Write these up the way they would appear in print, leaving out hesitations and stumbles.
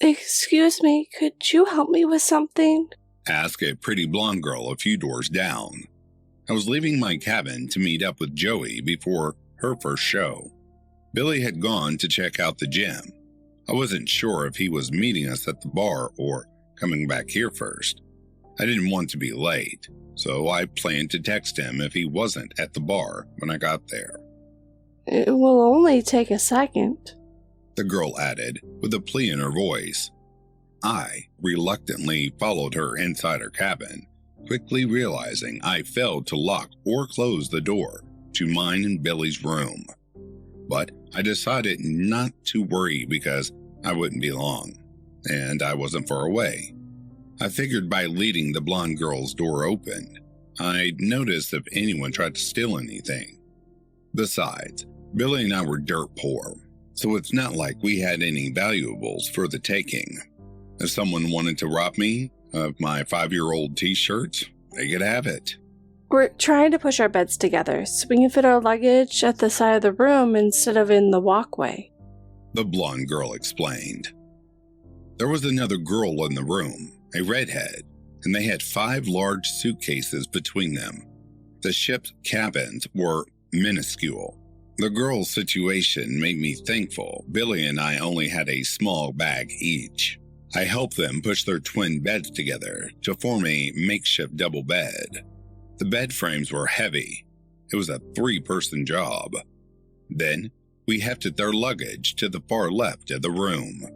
Excuse me, could you help me with something? Asked a pretty blonde girl a few doors down. I was leaving my cabin to meet up with Joey before her first show. Billy had gone to check out the gym. I wasn't sure if he was meeting us at the bar or coming back here first. I didn't want to be late, so I planned to text him if he wasn't at the bar when I got there. It will only take a second, the girl added with a plea in her voice. I reluctantly followed her inside her cabin, quickly realizing I failed to lock or close the door to mine and Billy's room. But I decided not to worry because I wouldn't be long, and I wasn't far away. I figured by leaving the blonde girl's door open, I'd notice if anyone tried to steal anything. Besides, Billy and I were dirt poor, so it's not like we had any valuables for the taking. If someone wanted to rob me of my 5-year-old t-shirts, they could have it. We're trying to push our beds together so we can fit our luggage at the side of the room instead of in the walkway, the blonde girl explained. There was another girl in the room, a redhead, and they had 5 large suitcases between them. The ship's cabins were minuscule. The girl's situation made me thankful Billy and I only had a small bag each. I helped them push their twin beds together to form a makeshift double bed. The bed frames were heavy. It was a 3-person job. Then, we hefted their luggage to the far left of the room.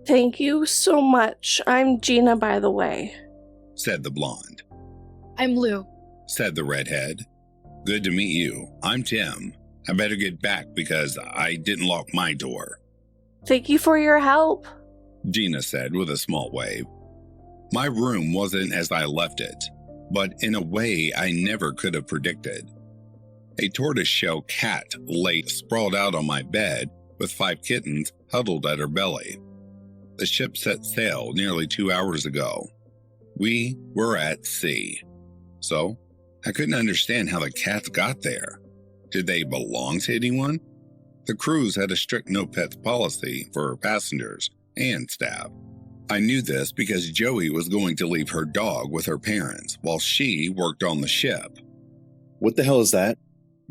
Thank you so much. I'm Gina, by the way, said the blonde. I'm Lou, said the redhead. Good to meet you. I'm Tim. I better get back because I didn't lock my door. Thank you for your help, Gina said with a small wave. My room wasn't as I left it, but in a way I never could have predicted. A tortoiseshell cat lay sprawled out on my bed with 5 kittens huddled at her belly. The ship set sail nearly 2 hours ago. We were at sea. So, I couldn't understand how the cats got there. Did they belong to anyone? The cruise had a strict no pets policy for passengers and staff. I knew this because Joey was going to leave her dog with her parents while she worked on the ship. What the hell is that?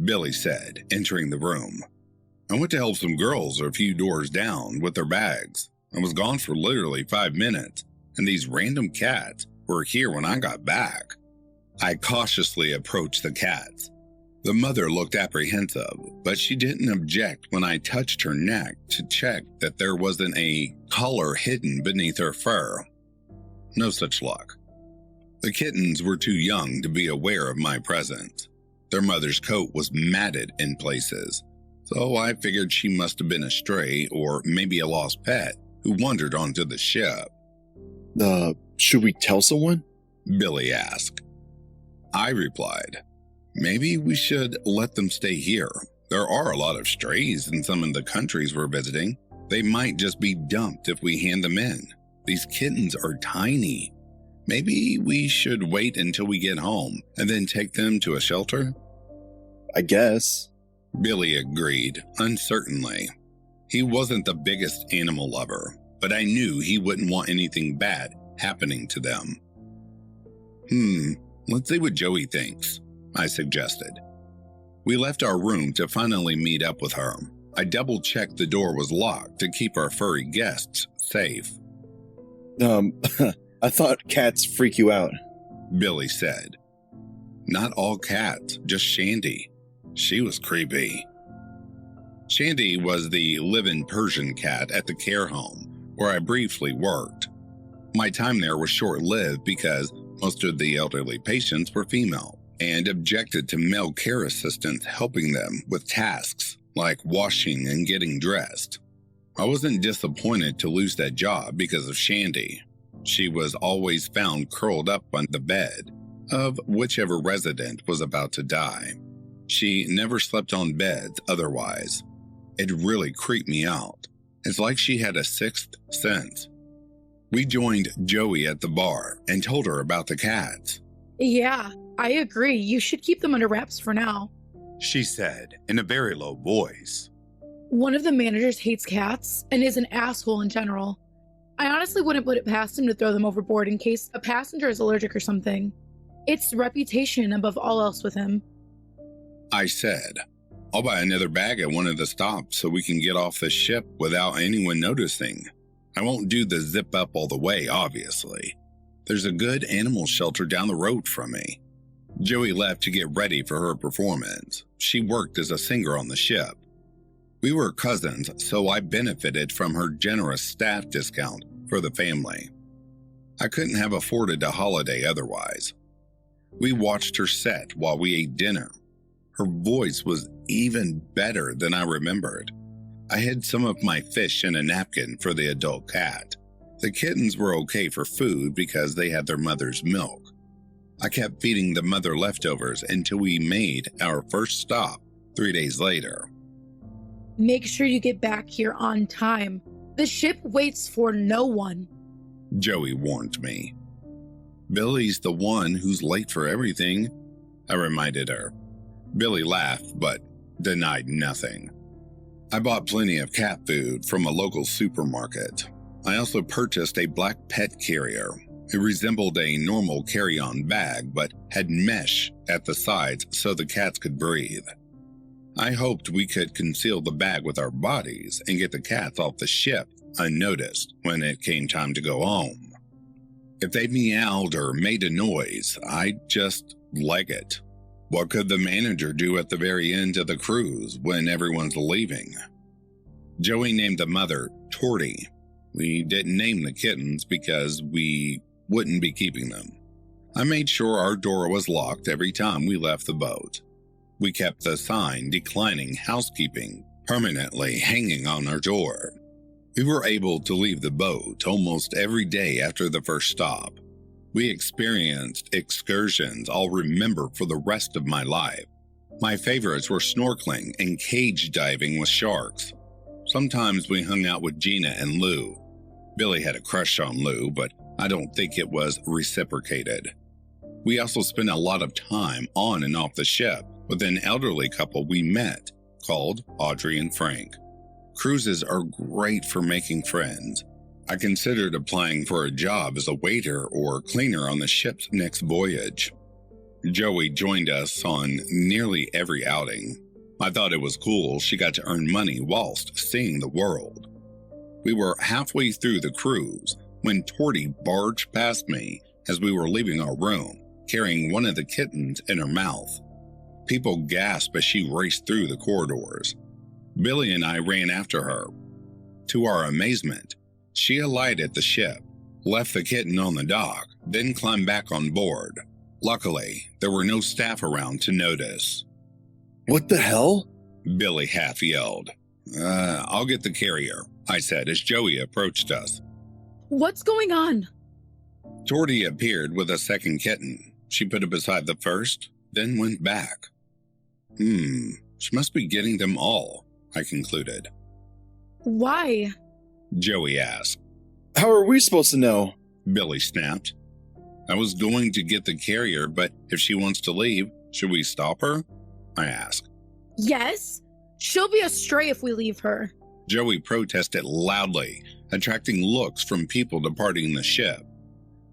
Billy said, entering the room. I went to help some girls a few doors down with their bags. I was gone for literally 5 minutes, and these random cats were here when I got back. I cautiously approached the cats. The mother looked apprehensive, but she didn't object when I touched her neck to check that there wasn't a collar hidden beneath her fur. No such luck. The kittens were too young to be aware of my presence. Their mother's coat was matted in places, so I figured she must have been a stray or maybe a lost pet who wandered onto the ship. Should we tell someone? Billy asked. I replied, maybe we should let them stay here. There are a lot of strays in some of the countries we're visiting. They might just be dumped if we hand them in. These kittens are tiny. Maybe we should wait until we get home and then take them to a shelter? I guess. Billy agreed, uncertainly. He wasn't the biggest animal lover, but I knew he wouldn't want anything bad happening to them. Let's see what Joey thinks, I suggested. We left our room to finally meet up with her. I double-checked the door was locked to keep our furry guests safe. I thought cats freak you out, Billy said. Not all cats, just Shandy. She was creepy. Shandy was the live-in Persian cat at the care home, where I briefly worked. My time there was short-lived because most of the elderly patients were female and objected to male care assistants helping them with tasks like washing and getting dressed. I wasn't disappointed to lose that job because of Shandy. She was always found curled up on the bed of whichever resident was about to die. She never slept on beds otherwise. It really creeped me out. It's like she had a sixth sense. We joined Joey at the bar and told her about the cats. Yeah, I agree. You should keep them under wraps for now. she said in a very low voice. One of the managers hates cats and is an asshole in general. I honestly wouldn't put it past him to throw them overboard in case a passenger is allergic or something. It's reputation above all else with him. I said, I'll buy another bag at one of the stops so we can get off the ship without anyone noticing. I won't do the zip up all the way, obviously. There's a good animal shelter down the road from me. Joey left to get ready for her performance. She worked as a singer on the ship. We were cousins, so I benefited from her generous staff discount for the family. I couldn't have afforded a holiday otherwise. We watched her set while we ate dinner. Her voice was even better than I remembered. I hid some of my fish in a napkin for the adult cat. The kittens were okay for food because they had their mother's milk. I kept feeding the mother leftovers until we made our first stop 3 days later. Make sure you get back here on time. The ship waits for no one. Joey warned me. Billy's the one who's late for everything, I reminded her. Billy laughed, but denied nothing. I bought plenty of cat food from a local supermarket. I also purchased a black pet carrier. It resembled a normal carry-on bag, but had mesh at the sides so the cats could breathe. I hoped we could conceal the bag with our bodies and get the cats off the ship unnoticed when it came time to go home. If they meowed or made a noise, I'd just leg it. What could the manager do at the very end of the cruise when everyone's leaving? Joey named the mother Torty. We didn't name the kittens because we wouldn't be keeping them. I made sure our door was locked every time we left the boat. We kept the sign declining housekeeping permanently hanging on our door. We were able to leave the boat almost every day after the first stop. We experienced excursions I'll remember for the rest of my life. My favorites were snorkeling and cage diving with sharks. Sometimes we hung out with Gina and Lou. Billy had a crush on Lou, but I don't think it was reciprocated. We also spent a lot of time on and off the ship with an elderly couple we met called Audrey and Frank. Cruises are great for making friends. I considered applying for a job as a waiter or cleaner on the ship's next voyage. Joey joined us on nearly every outing. I thought it was cool she got to earn money whilst seeing the world. We were halfway through the cruise when Torty barged past me as we were leaving our room, carrying one of the kittens in her mouth. People gasped as she raced through the corridors. Billy and I ran after her. To our amazement, she alighted the ship, left the kitten on the dock, then climbed back on board. Luckily, there were no staff around to notice. What the hell? Billy half yelled. I'll get the carrier, I said as Joey approached us. What's going on? Torty appeared with a second kitten. She put it beside the first, then went back. She must be getting them all, I concluded. Why? Joey asked. How are we supposed to know? Billy snapped. I was going to get the carrier, but if she wants to leave, should we stop her? I asked. Yes. She'll be a stray if we leave her. Joey protested loudly, attracting looks from people departing the ship.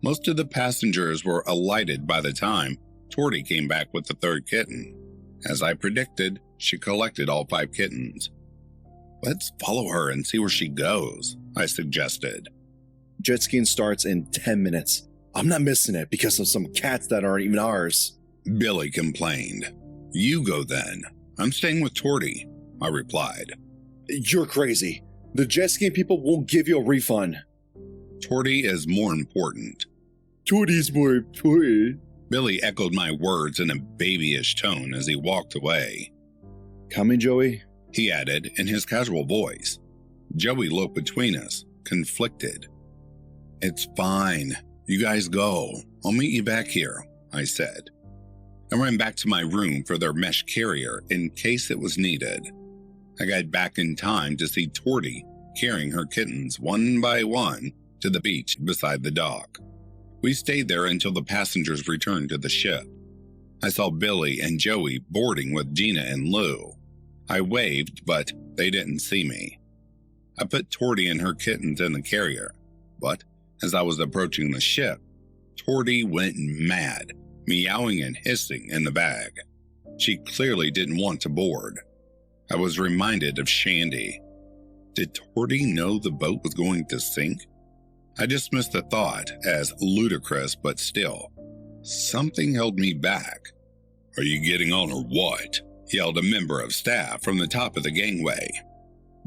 Most of the passengers were alighted by the time Torty came back with the third kitten. As I predicted, she collected all 5 kittens. Let's follow her and see where she goes, I suggested. Jet skiing starts in 10 minutes. I'm not missing it because of some cats that aren't even ours. Billy complained. You go then. I'm staying with Torty, I replied. You're crazy. The jet skiing people won't give you a refund. Torty is more important. Torty's more important. Billy echoed my words in a babyish tone as he walked away. Coming, Joey? He added in his casual voice. Joey looked between us, conflicted. It's fine. You guys go. I'll meet you back here, I said. I ran back to my room for their mesh carrier in case it was needed. I got back in time to see Torty carrying her kittens one by one to the beach beside the dock. We stayed there until the passengers returned to the ship. I saw Billy and Joey boarding with Gina and Lou. I waved, but they didn't see me. I put Torty and her kittens in the carrier, but as I was approaching the ship, Torty went mad, meowing and hissing in the bag. She clearly didn't want to board. I was reminded of Shandy. Did Torty know the boat was going to sink? I dismissed the thought as ludicrous, but still, something held me back. "Are you getting on or what?" yelled a member of staff from the top of the gangway.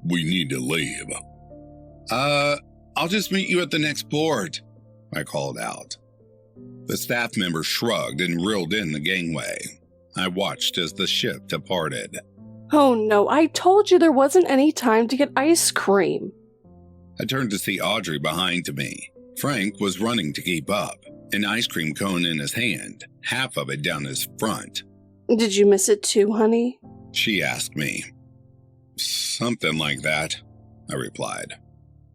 "We need to leave." I'll just meet you at the next port," I called out. The staff member shrugged and reeled in the gangway. I watched as the ship departed. Oh no, I told you there wasn't any time to get ice cream. I turned to see Audrey behind me. Frank was running to keep up, an ice cream cone in his hand, half of it down his front. Did you miss it too, honey? She asked me. "Something like that," I replied.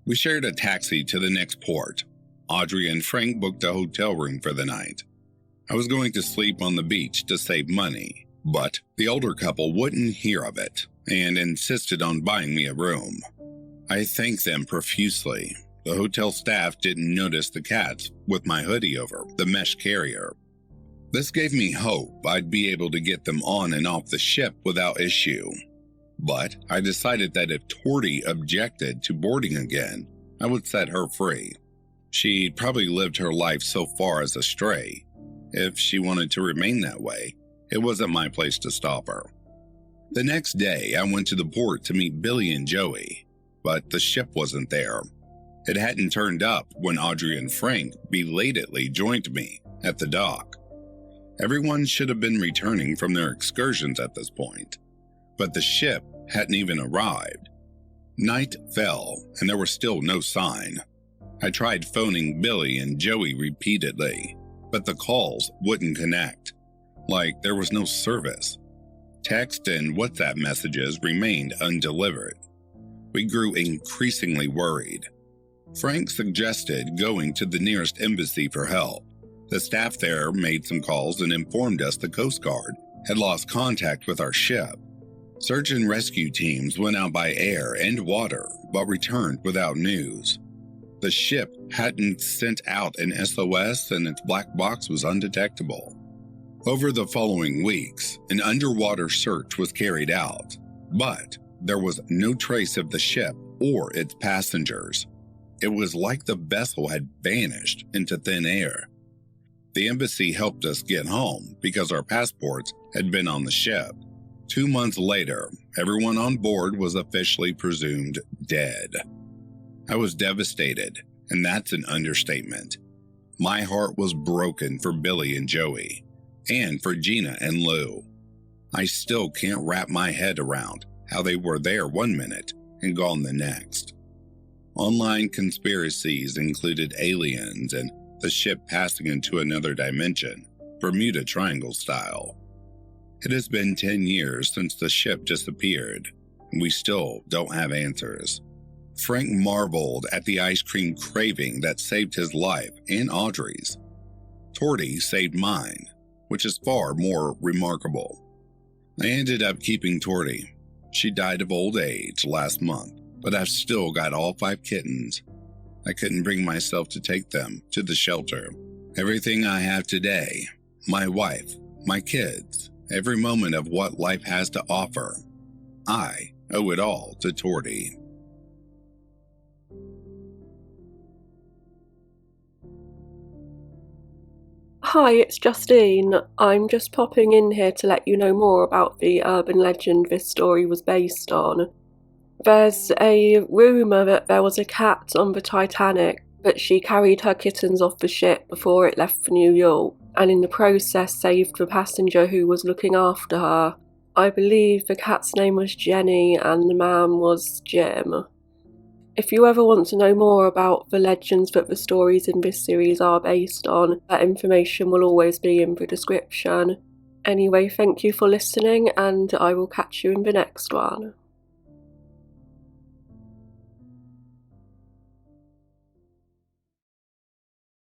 We shared a taxi to the next port. Audrey and Frank booked a hotel room for the night. I was going to sleep on the beach to save money, but the older couple wouldn't hear of it and insisted on buying me a room. I thanked them profusely. The hotel staff didn't notice the cats with my hoodie over the mesh carrier. This gave me hope I'd be able to get them on and off the ship without issue. But I decided that if Torty objected to boarding again, I would set her free. She'd probably lived her life so far as a stray. If she wanted to remain that way, it wasn't my place to stop her. The next day, I went to the port to meet Billy and Joey, but the ship wasn't there. It hadn't turned up when Audrey and Frank belatedly joined me at the dock. Everyone should have been returning from their excursions at this point, but the ship hadn't even arrived. Night fell, and there was still no sign. I tried phoning Billy and Joey repeatedly, but the calls wouldn't connect, like there was no service. Text and WhatsApp messages remained undelivered. We grew increasingly worried. Frank suggested going to the nearest embassy for help. The staff there made some calls and informed us the Coast Guard had lost contact with our ship. Search and rescue teams went out by air and water, but returned without news. The ship hadn't sent out an SOS and its black box was undetectable. Over the following weeks, an underwater search was carried out, but there was no trace of the ship or its passengers. It was like the vessel had vanished into thin air. The embassy helped us get home because our passports had been on the ship. 2 months later, everyone on board was officially presumed dead. I was devastated, and that's an understatement. My heart was broken for Billy and Joey, and for Gina and Lou. I still can't wrap my head around how they were there one minute and gone the next. Online conspiracies included aliens and the ship passing into another dimension, Bermuda Triangle style. It has been 10 years since the ship disappeared, and we still don't have answers. Frank marveled at the ice cream craving that saved his life and Audrey's. Torty saved mine, which is far more remarkable. I ended up keeping Torty. She died of old age last month, but I've still got all 5 kittens. I couldn't bring myself to take them to the shelter. Everything I have today, my wife, my kids, every moment of what life has to offer, I owe it all to Torty. Hi, it's Justine. I'm just popping in here to let you know more about the urban legend this story was based on. There's a rumour that there was a cat on the Titanic, but she carried her kittens off the ship before it left for New York, and in the process saved the passenger who was looking after her. I believe the cat's name was Jenny and the man was Jim. If you ever want to know more about the legends that the stories in this series are based on, that information will always be in the description. Anyway, thank you for listening, and I will catch you in the next one.